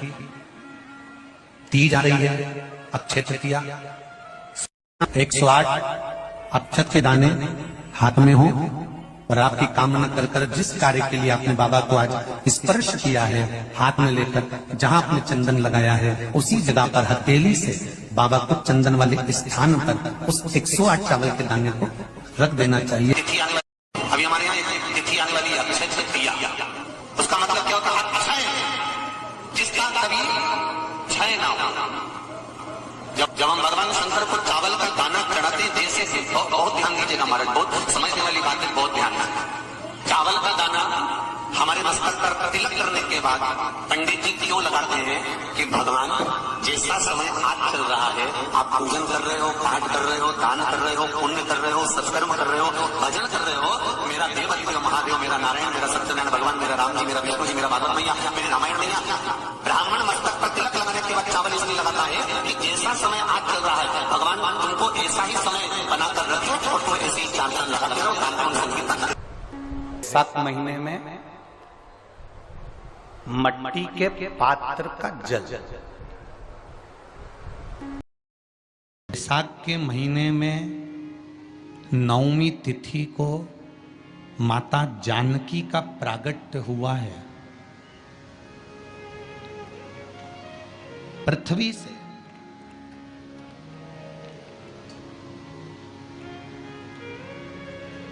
की तीज आ रही है, अक्षय तृतीया। 108 अक्षत के दाने हाथ में हो और आपकी कामना कर कर जिस कार्य के लिए आपने बाबा को आज स्पर्श किया है, हाथ में लेकर जहां आपने चंदन लगाया है उसी जगह पर हथेली से बाबा को चंदन वाले स्थान पर उस 108 चावल के दाने को रख देना चाहिए। अभी हमारे यहाँ एक तिथि आने वाली अक्षय तृतीया, उसका मतलब क्या होता है? अक्षय, जिसका कभी क्षय ना हो। जब हम भगवान शंकर को चावल का दाना चढ़ाते हैं देश से, बहुत ध्यान दीजिएगा महाराज, बहुत समझने वाली बात है, बहुत ध्यान दें। चावल का दाना हमारे मस्तक पर तिलक करने के बाद पंडित जी क्यों लगाते हैं कि भगवान जैसा समय आज चल रहा है, आप पूजन कर रहे हो, पाठ कर रहे हो, दान कर रहे हो, पुण्य कर रहे हो, सत्कर्म कर रहे हो, भजन कर रहे हो, मेरा देव महादेव, मेरा नारायण, मेरा सत्यनारायण भगवान, मेरा राम जी, मेरा विष्णु जी, मेरा भागवत मैया, मेरी रामायण मैया, ब्राह्मण मस्तक पर तिलक लगाने के बाद चावल इसलिए लगाता है कि जैसा समय आज चल रहा है भगवान तुमको ऐसा ही समय बनाकर रखे और तो ऐसी चाल लगाते रहो, दान संगीत। 7 महीने में मट्टी के पात्र का जल, वैशाख के महीने में नवमी तिथि को माता जानकी का प्रागट्य हुआ है पृथ्वी से।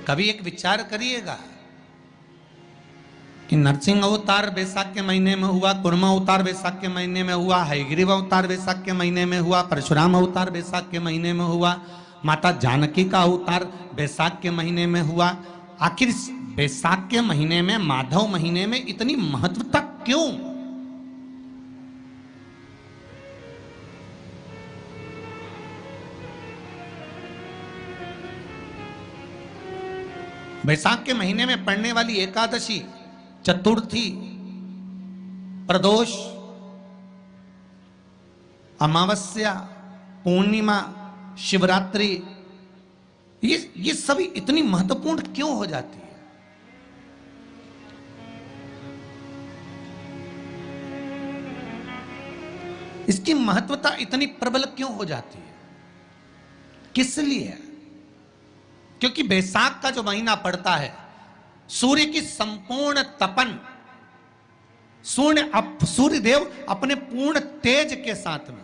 कभी एक विचार करिएगा कि नरसिंह अवतार वैशाख के महीने में हुआ, कुर्मा अवतार वैशाख के महीने में हुआ, हयग्रीव अवतार वैशाख के महीने में हुआ, परशुराम अवतार वैशाख के महीने में हुआ, माता जानकी का अवतार वैशाख के महीने में हुआ। आखिर वैशाख के महीने में, माधव महीने में इतनी महत्वता क्यों? वैशाख के महीने में पड़ने वाली एकादशी, चतुर्थी, प्रदोष, अमावस्या, पूर्णिमा, शिवरात्रि, ये सभी इतनी महत्वपूर्ण क्यों हो जाती है? इसकी महत्वता इतनी प्रबल क्यों हो जाती है? किस लिए? क्योंकि वैशाख का जो महीना पड़ता है, सूर्य की संपूर्ण तपन, सूर्य देव अपने पूर्ण तेज के साथ में,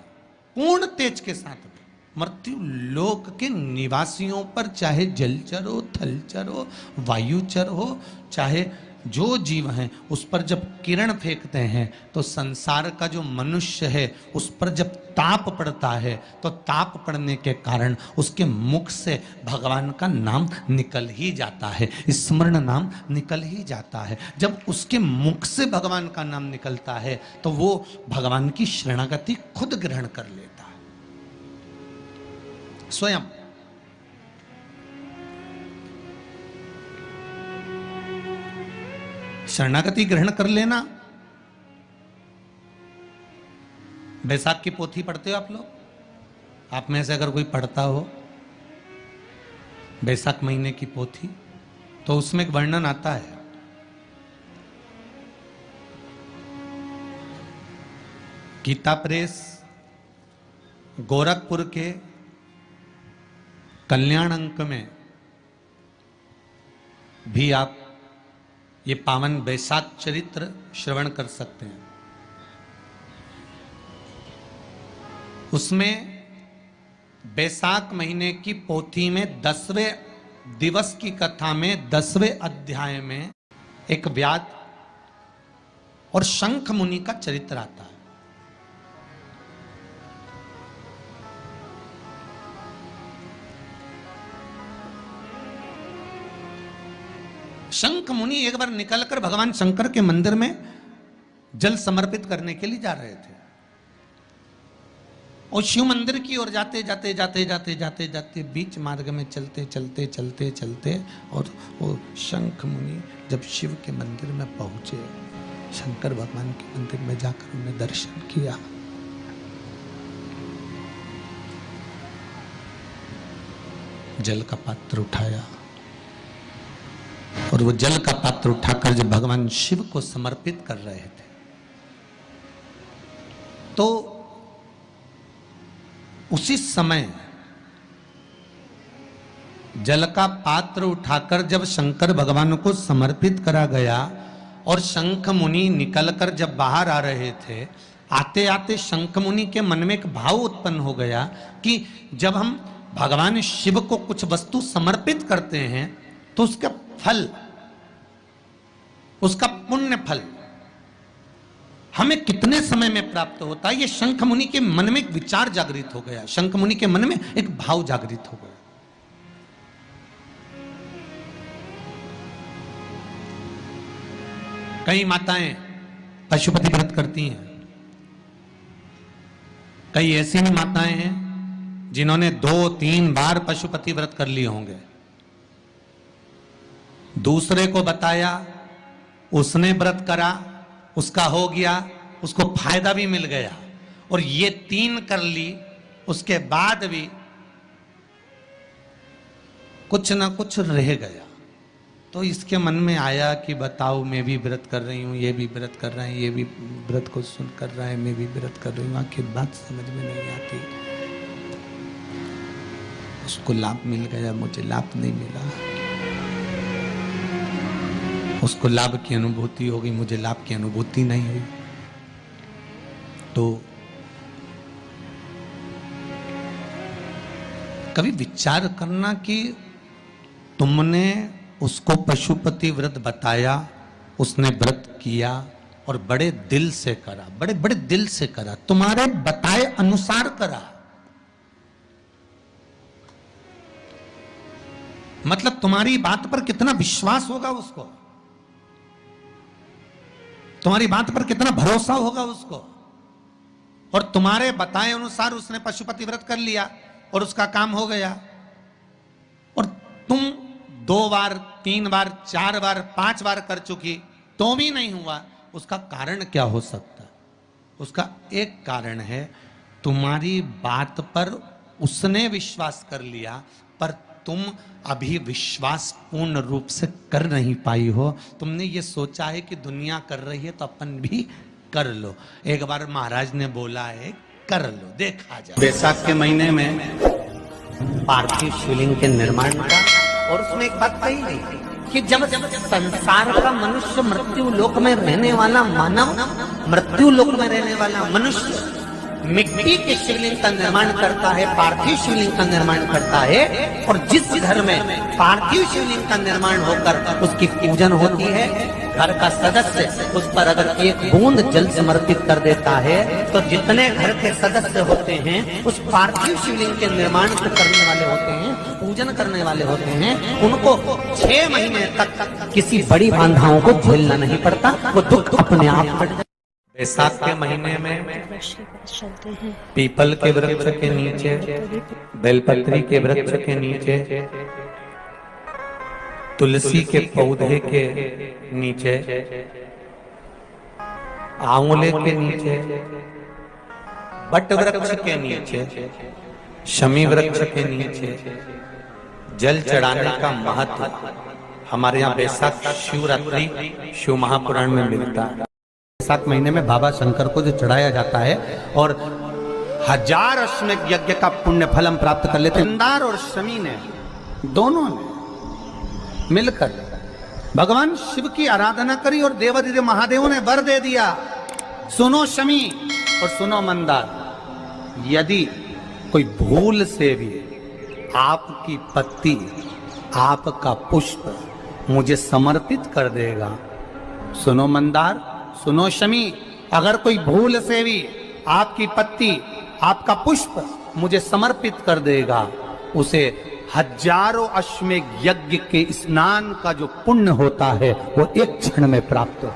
पूर्ण तेज के साथ में मृत्यु लोक के निवासियों पर, चाहे जलचर हो, थलचर हो, वायुचर हो, चाहे जो जीव हैं, उस पर जब किरण फेंकते हैं तो संसार का जो मनुष्य है उस पर जब ताप पड़ता है तो ताप पड़ने के कारण उसके मुख से भगवान का नाम निकल ही जाता है, स्मरण नाम निकल ही जाता है। जब उसके मुख से भगवान का नाम निकलता है तो वो भगवान की शरणागति खुद ग्रहण कर लेता है स्वयं। शरणागति ग्रहण कर लेना। वैशाख की पोथी पढ़ते हो आप लोग? आप में से अगर कोई पढ़ता हो वैशाख महीने की पोथी, तो उसमें एक वर्णन आता है गीता प्रेस गोरखपुर के कल्याण अंक में भी आप ये पावन वैशाख चरित्र श्रवण कर सकते हैं। उसमें वैशाख महीने की पोथी में 10वें दिवस की कथा में 10वें अध्याय में एक व्याध और शंख मुनि का चरित्र आता है। शंख मुनि एक बार निकलकर भगवान शंकर के मंदिर में जल समर्पित करने के लिए जा रहे थे और शिव मंदिर की ओर जाते जाते जाते जाते जाते जाते बीच मार्ग में चलते चलते चलते चलते और वो शंख मुनि जब शिव के मंदिर में पहुंचे, शंकर भगवान के मंदिर में जाकर उन्हें दर्शन किया, जल का पात्र उठाया और वो जल का पात्र उठाकर जब भगवान शिव को समर्पित कर रहे थे तो उसी समय जल का पात्र उठाकर जब शंकर भगवान को समर्पित करा गया और शंख मुनि निकलकर जब बाहर आ रहे थे, आते आते शंख मुनि के मन में एक भाव उत्पन्न हो गया कि जब हम भगवान शिव को कुछ वस्तु समर्पित करते हैं तो उसका फल, उसका पुण्य फल हमें कितने समय में प्राप्त होता है। ये शंख मुनि के मन में एक विचार जागृत हो गया, शंख मुनि के मन में एक भाव जागृत हो गया। कई माताएं पशुपति व्रत करती हैं, कई ऐसी भी माताएं हैं जिन्होंने 2-3 बार पशुपति व्रत कर लिए होंगे, दूसरे को बताया, उसने व्रत करा, उसका हो गया, उसको फायदा भी मिल गया, और ये 3 कर ली, उसके बाद भी कुछ ना कुछ रह गया। तो इसके मन में आया कि बताओ, मैं भी व्रत कर रही हूँ, ये भी व्रत कर रहे हैं, ये भी व्रत को सुन कर रहा है, मैं भी व्रत कर रही हूँ, आखिर बात समझ में नहीं आती। उसको लाभ मिल गया, मुझे लाभ नहीं मिला, उसको लाभ की अनुभूति होगी, मुझे लाभ की अनुभूति नहीं हुई। तो कभी विचार करना कि तुमने उसको पशुपति व्रत बताया, उसने व्रत किया और बड़े दिल से करा, बड़े बड़े दिल से करा, तुम्हारे बताए अनुसार करा। मतलब तुम्हारी बात पर कितना विश्वास होगा उसको, तुम्हारी बात पर कितना भरोसा होगा उसको, और तुम्हारे बताए अनुसार उसने पशुपति व्रत कर लिया और उसका काम हो गया, और तुम 2 बार 3 बार 4 बार 5 बार कर चुकी तो भी नहीं हुआ। उसका कारण क्या हो सकता है? उसका एक कारण है, तुम्हारी बात पर उसने विश्वास कर लिया, पर तुम अभी विश्वास पूर्ण रूप से कर नहीं पाई हो। तुमने ये सोचा है कि दुनिया कर रही है तो अपन भी कर लो। एक बार महाराज ने बोला है, कर लो, देखा जाए। बैसाख के महीने में पार्थिव शिवलिंग के निर्माण का, और उसमें एक बात कही गई कि जब संसार का मनुष्य, मृत्यु लोक में रहने वाला मानव, मृत्यु लोक में रहने वाला मनुष्य मिट्टी के शिवलिंग का निर्माण करता है, पार्थिव शिवलिंग का निर्माण करता है, और जिस घर में पार्थिव शिवलिंग का निर्माण होकर उसकी पूजन होती है, घर का सदस्य उस पर अगर एक बूंद जल समर्पित कर देता है तो जितने घर के सदस्य होते हैं उस पार्थिव शिवलिंग के निर्माण को करने वाले होते हैं, पूजन करने वाले होते हैं, उनको 6 महीने तक किसी बड़ी बाधाओं को झेलना नहीं पड़ता, वो दुख अपने आप हट जाता। बैसाख के महीने में पीपल के वृक्ष के नीचे, बेलपत्री के वृक्ष के नीचे, तुलसी के पौधे के नीचे, आंवले के नीचे, बट वृक्ष के नीचे, शमी वृक्ष के नीचे जल चढ़ाने का महत्व हमारे यहाँ बैसाख शिवरात्रि शिव महापुराण में मिलता है। बैसाख महीने में बाबा शंकर को जो चढ़ाया जाता है और 1000 अश्वमेध यज्ञ का पुण्य फल हम प्राप्त कर लेते हैं। मंदार और शमी ने, दोनों ने मिलकर भगवान शिव की आराधना करी और देवादिदेव महादेव ने वर दे दिया, सुनो शमी और सुनो मंदार, यदि कोई भूल से भी आपकी पत्ती, आपका पुष्प मुझे समर्पित कर देगा, सुनो मंदार, सुनो शमी, अगर कोई भूल से भी आपकी पत्ती, आपका पुष्प मुझे समर्पित कर देगा, उसे 1000 अश्वमेध यज्ञ के स्नान का जो पुण्य होता है वो एक क्षण में प्राप्त हो।